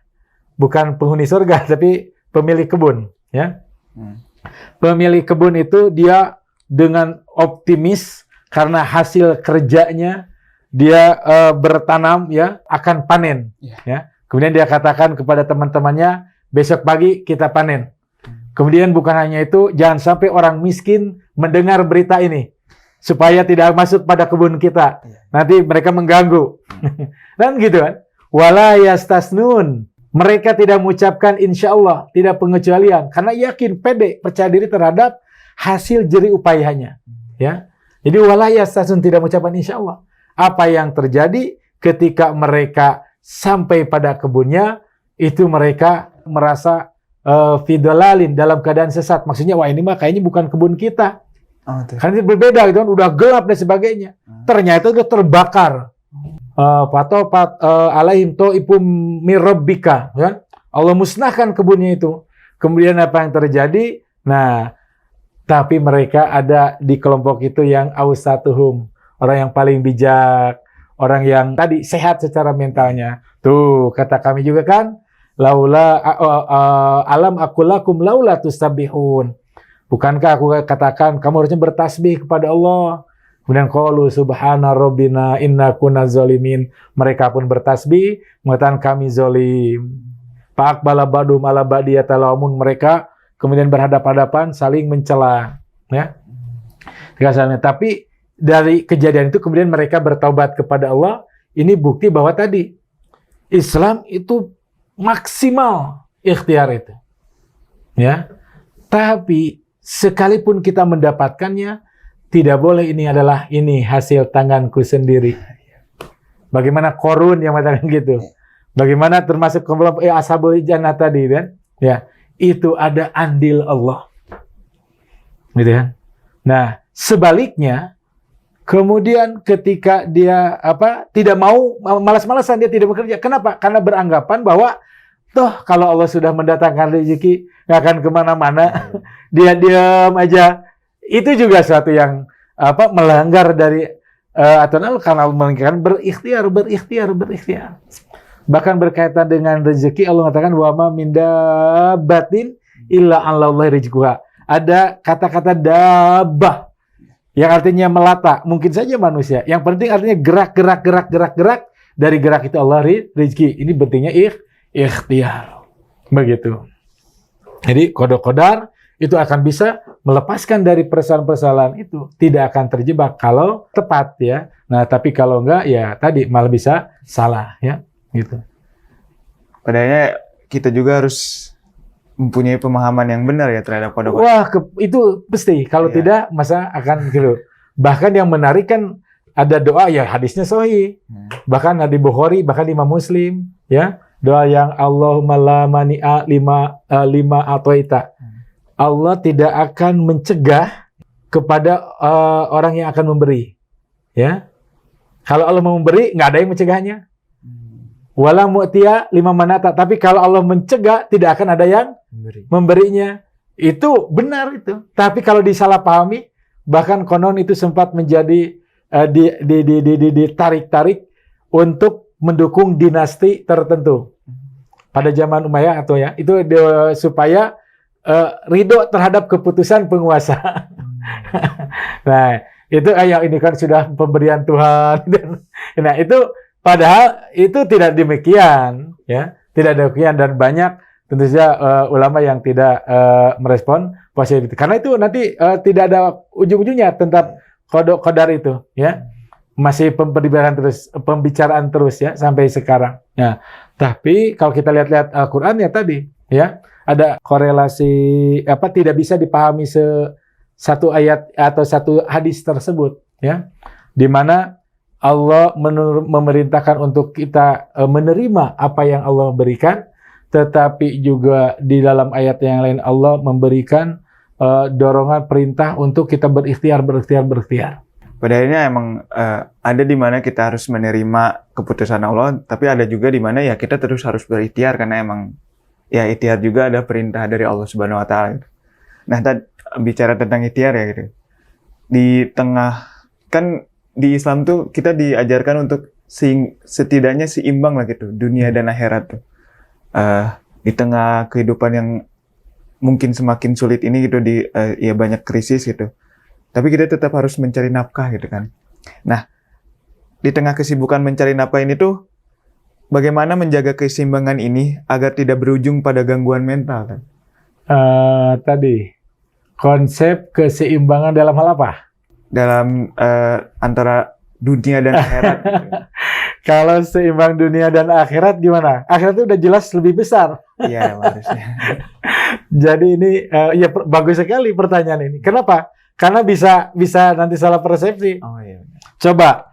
Bukan penghuni surga tapi pemilik kebun, ya. Pemilik kebun itu dia dengan optimis karena hasil kerjanya dia bertanam, ya, akan panen, ya. Kemudian dia katakan kepada teman-temannya, besok pagi kita panen. Kemudian bukan hanya itu, jangan sampai orang miskin mendengar berita ini, supaya tidak masuk pada kebun kita. Nanti mereka mengganggu. Dan gitu kan. Wala yastasnun. Mereka tidak mengucapkan insya Allah, tidak pengecualian. Karena yakin, pede, percaya diri terhadap hasil jerih upayanya. Ya. Jadi wala yastasnun, tidak mengucapkan insya Allah. Apa yang terjadi ketika mereka sampai pada kebunnya, itu mereka merasa fidalalin, dalam keadaan sesat. Maksudnya, wah ini mah kayaknya bukan kebun kita. Karena itu berbeda gitu kan, udah gelap dan sebagainya. Ternyata itu terbakar. Fatopat alaihim ta'ifum mir rabbika, kan? Allah musnahkan kebunnya itu. Kemudian apa yang terjadi? Nah, tapi mereka ada di kelompok itu yang awsatuhum, orang yang paling bijak, orang yang tadi sehat secara mentalnya. Tuh, kata kami juga kan, laula alam akulakum laula tusabbihun. Bukankah aku katakan kamu harusnya bertasbih kepada Allah? Kemudian qalu subhana rabbina inna kunna zalimin. Mereka pun bertasbih, mengatakan kami zalim. Fa'aqbala ba'dhum ala ba'di yatalamun. Mereka kemudian berhadapan-hadapan saling mencela, ya. Tapi dari kejadian itu kemudian mereka bertaubat kepada Allah. Ini bukti bahwa tadi Islam itu maksimal ikhtiar itu. Ya. Tapi sekalipun kita mendapatkannya, tidak boleh ini hasil tanganku sendiri. Bagaimana Qarun yang mengatakan gitu. Bagaimana termasuk kelompok Ashabul Jannah tadi, kan? Ya, itu ada andil Allah. Gitu kan? Nah, sebaliknya kemudian ketika dia tidak mau, malas-malasan, dia tidak bekerja. Kenapa? Karena beranggapan bahwa toh kalau Allah sudah mendatangkan rezeki nggak akan kemana-mana, dia diam aja. Itu juga suatu yang melanggar dari atau karena Allah menginginkan berikhtiar. Bahkan berkaitan dengan rezeki Allah mengatakan wa ma min dabbatin illa 'alallahi rizquha. Ada kata-kata dabbah yang artinya melata. Mungkin saja manusia. Yang penting artinya gerak. Dari gerak itu Allah rezeki. Ini pentingnya ikhtiar. Begitu. Jadi qada-qadar itu akan bisa melepaskan dari persoalan-persoalan itu. Tidak akan terjebak kalau tepat ya. Nah, tapi kalau enggak ya tadi malah bisa salah ya. Gitu. Padahal kita juga harus mempunyai pemahaman yang benar ya terhadap qada-qadar. Wah, itu pasti. Kalau tidak, masa akan gitu. Bahkan yang menarik kan ada doa ya hadisnya sahih. Bahkan di Bukhari, bahkan di Imam Muslim, ya. Doa yang Allahumma la mani'a lima ataita. Allah tidak akan mencegah kepada orang yang akan memberi. Ya. Kalau Allah mau memberi, nggak ada yang mencegahnya. Wala mu'tiya lima manata. Tapi kalau Allah mencegah, tidak akan ada yang memberinya. Itu benar itu. Tapi kalau disalahpahami, bahkan konon itu sempat menjadi ditarik-tarik untuk mendukung dinasti tertentu pada zaman Umayyah atau ya itu supaya ridho terhadap keputusan penguasa. Nah itu ini kan sudah pemberian Tuhan. Nah itu padahal itu tidak demikian ya, tidak demikian dan banyak tentu saja ulama yang tidak merespon positif karena itu nanti tidak ada ujung-ujungnya tentang qadar itu ya. Masih pembicaraan terus ya sampai sekarang. Nah, tapi kalau kita lihat-lihat Al-Qur'an ya tadi ya, ada korelasi tidak bisa dipahami satu ayat atau satu hadis tersebut ya. Di mana Allah memerintahkan untuk kita menerima apa yang Allah berikan, tetapi juga di dalam ayat yang lain Allah memberikan dorongan perintah untuk kita berikhtiar. Padahalnya emang ada di mana kita harus menerima keputusan Allah, tapi ada juga di mana ya kita terus harus berikhtiar karena emang ya ikhtiar juga ada perintah dari Allah Subhanahu Wa Taala. Gitu. Nah, bicara tentang ikhtiar ya gitu. Di tengah kan di Islam tuh kita diajarkan untuk setidaknya seimbang lah gitu dunia dan akhirat tuh. Di tengah kehidupan yang mungkin semakin sulit ini gitu ya banyak krisis gitu. Tapi kita tetap harus mencari nafkah gitu kan. Nah, di tengah kesibukan mencari nafkah ini tuh, bagaimana menjaga keseimbangan ini agar tidak berujung pada gangguan mental kan? Tadi, konsep keseimbangan dalam hal apa? Dalam antara dunia dan akhirat. Gitu. Kalau seimbang dunia dan akhirat gimana? Akhirat itu udah jelas lebih besar. Iya, harusnya. Jadi ini, ya bagus sekali pertanyaan ini. Kenapa? Karena bisa nanti salah persepsi. Oh iya. Coba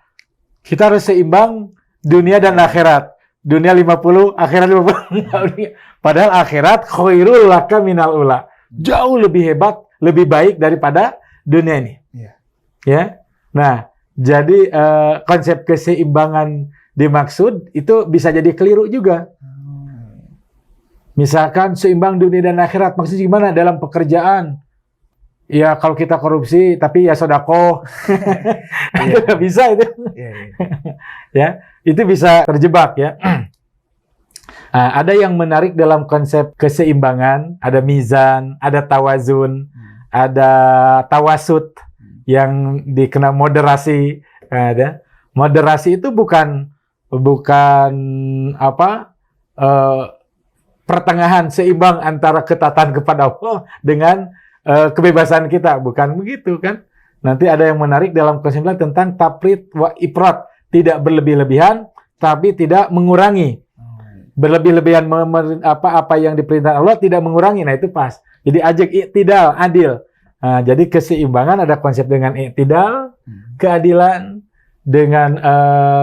kita harus seimbang dunia dan akhirat. Dunia 50, akhirat 50. Padahal akhirat khairul laka minal ula. Jauh lebih hebat, lebih baik daripada dunia ini. Iya. Ya. Nah, jadi konsep keseimbangan dimaksud itu bisa jadi keliru juga. Misalkan seimbang dunia dan akhirat maksudnya gimana dalam pekerjaan? Ya kalau kita korupsi tapi ya sedekah. Itu nggak bisa itu. Ya, itu bisa terjebak ya. Ada yang menarik dalam konsep keseimbangan, ada mizan, ada tawazun, ada tawasud yang dikenal moderasi. Ada. Moderasi itu bukan pertengahan seimbang antara ketaatan kepada Allah dengan kebebasan kita, bukan begitu kan? Nanti ada yang menarik dalam kesimpulan tentang tafrid wa ifrat, tidak berlebih-lebihan tapi tidak mengurangi. Berlebih-lebihan apa yang diperintahkan Allah tidak mengurangi. Nah, itu pas. Jadi ajak iktidal, adil. Nah, jadi keseimbangan ada konsep dengan iktidal, keadilan dengan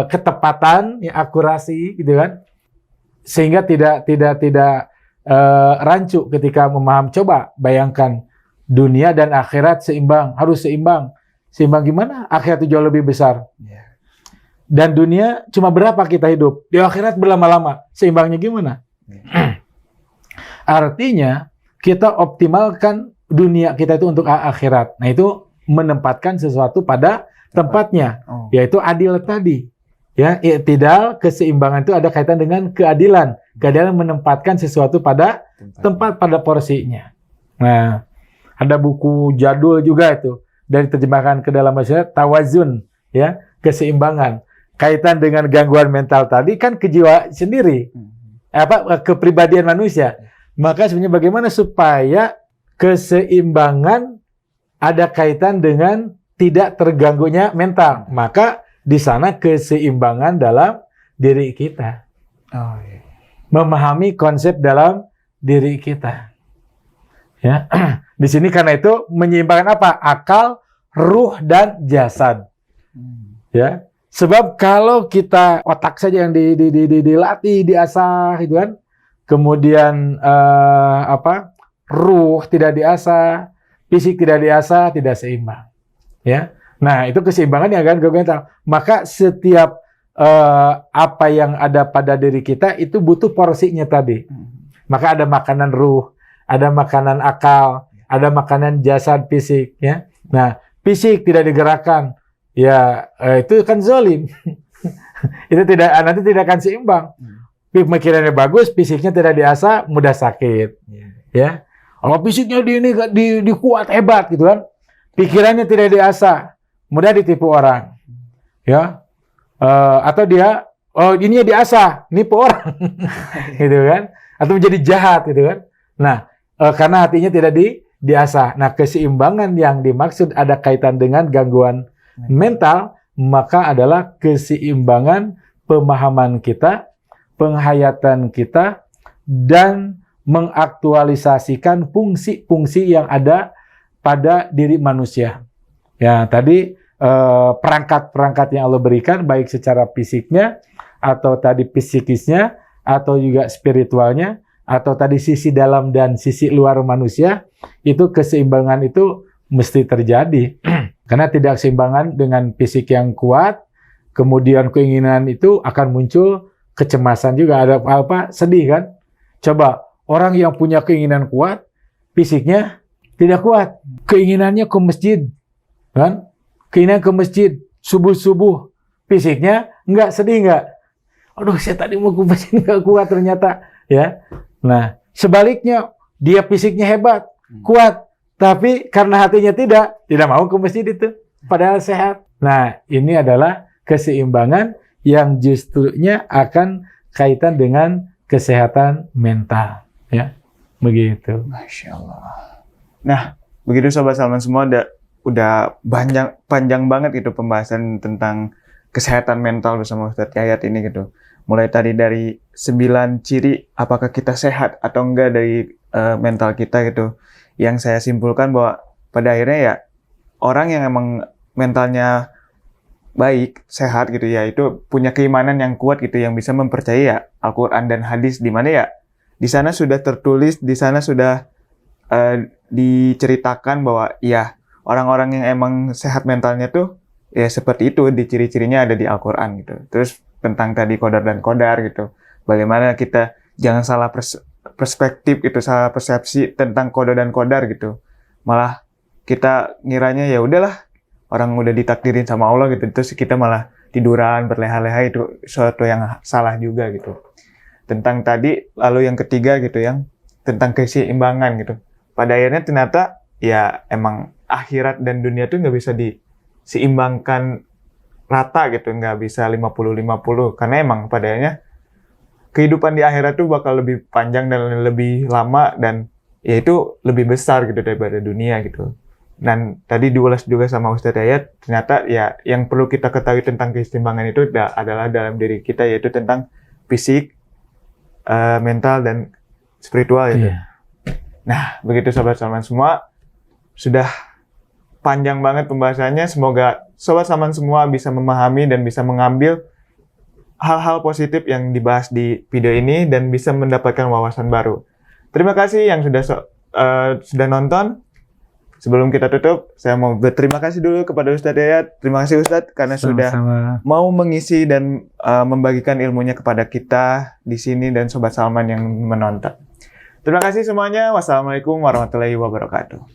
ketepatan, ya, akurasi gitu kan. Sehingga tidak rancu ketika memaham. Coba bayangkan dunia dan akhirat seimbang, harus seimbang. Seimbang gimana? Akhirat itu jauh lebih besar. Dan dunia cuma berapa kita hidup? Di akhirat berlama-lama. Seimbangnya gimana? Artinya kita optimalkan dunia kita itu untuk akhirat. Nah, itu menempatkan sesuatu pada tempatnya, Oh. yaitu adil tadi. Ya, i'tidal, keseimbangan itu ada kaitan dengan keadilan. Keadilan menempatkan sesuatu pada tempat, pada porsinya. Nah, ada buku jadul juga itu dari terjemahkan ke dalam bahasa tawazun, ya, keseimbangan. Kaitan dengan gangguan mental tadi kan ke jiwa sendiri, kepribadian manusia. Maka sebenarnya bagaimana supaya keseimbangan ada kaitan dengan tidak terganggunya mental. Maka di sana keseimbangan dalam diri kita. Oh, iya. Memahami konsep dalam diri kita. Ya. Di sini karena itu menyeimbangkan apa? Akal, ruh, dan jasad. Ya. Sebab kalau kita otak saja yang dilatih, diasah gitu kan. Kemudian ruh tidak diasah, fisik tidak diasah, tidak seimbang. Ya. Nah, itu keseimbangan yang akan mental. Maka setiap apa yang ada pada diri kita itu butuh porsinya tadi. Maka ada makanan ruh, ada makanan akal, ada makanan jasad fisik. Ya. Nah, fisik tidak digerakkan, ya itu kan zalim. Itu nanti tidak akan seimbang. Pemikirannya bagus, fisiknya tidak diasah, mudah sakit. Ya, kalau fisiknya di kuat hebat gitu kan, pikirannya tidak diasah, mudah ditipu orang, ya, atau dia, ini diasah, nipu orang, gitu kan, atau menjadi jahat, gitu kan. Nah, karena hatinya tidak diasah. Nah, keseimbangan yang dimaksud ada kaitan dengan gangguan mental, maka adalah keseimbangan pemahaman kita, penghayatan kita, dan mengaktualisasikan fungsi-fungsi yang ada pada diri manusia. Ya, tadi perangkat-perangkat yang Allah berikan, baik secara fisiknya, atau tadi psikisnya, atau juga spiritualnya, atau tadi sisi dalam dan sisi luar manusia, itu keseimbangan itu mesti terjadi. Karena tidak keseimbangan dengan fisik yang kuat, kemudian keinginan itu akan muncul kecemasan juga, ada apa? Sedih kan? Coba, orang yang punya keinginan kuat, fisiknya tidak kuat, keinginannya ke masjid, kan? Keinginan ke masjid, subuh-subuh, fisiknya enggak, sedih enggak? Aduh, saya tadi mau ke masjid enggak kuat ternyata, ya. Nah, sebaliknya, dia fisiknya hebat, kuat, tapi karena hatinya tidak mau ke masjid itu, padahal sehat. Nah, ini adalah keseimbangan yang justrunya akan kaitan dengan kesehatan mental, ya, begitu. Masya Allah. Nah, begitu Sobat Salman semua, udah panjang banget gitu pembahasan tentang kesehatan mental bersama Ustadz Yayat ini gitu. Mulai tadi dari 9 ciri apakah kita sehat atau enggak dari mental kita gitu. Yang saya simpulkan bahwa pada akhirnya ya orang yang emang mentalnya baik, sehat gitu ya, itu punya keimanan yang kuat gitu, yang bisa mempercayai ya Al-Quran dan hadis, di mana ya di sana sudah tertulis, di sana sudah diceritakan bahwa ya orang-orang yang emang sehat mentalnya tuh ya seperti itu, di ciri-cirinya ada di Al-Quran gitu. Terus tentang tadi qadar dan qadar gitu, bagaimana kita jangan salah perspektif gitu, salah persepsi tentang qada dan qadar gitu, malah kita ngiranya ya udahlah orang udah ditakdirin sama Allah gitu, terus kita malah tiduran berleha-leha, itu sesuatu yang salah juga gitu. Tentang tadi, lalu yang ketiga gitu, yang tentang keseimbangan gitu, pada akhirnya ternyata ya emang akhirat dan dunia tuh nggak bisa diseimbangkan rata gitu, nggak bisa 50-50, karena emang pada akhirnya kehidupan di akhirat tuh bakal lebih panjang dan lebih lama, dan ya itu lebih besar gitu daripada dunia gitu. Dan tadi diulas juga sama Ustadz Yayat, ternyata ya yang perlu kita ketahui tentang keseimbangan itu adalah dalam diri kita, yaitu tentang fisik, mental, dan spiritual gitu. Iya. Nah, begitu Sobat Salman semua, sudah panjang banget pembahasannya. Semoga Sobat Salman semua bisa memahami dan bisa mengambil hal-hal positif yang dibahas di video ini dan bisa mendapatkan wawasan baru. Terima kasih yang sudah nonton. Sebelum kita tutup, saya mau berterima kasih dulu kepada Ustadz Yayat. Terima kasih Ustadz karena sudah mau mengisi dan membagikan ilmunya kepada kita di sini dan Sobat Salman yang menonton. Terima kasih semuanya. Wassalamualaikum warahmatullahi wabarakatuh.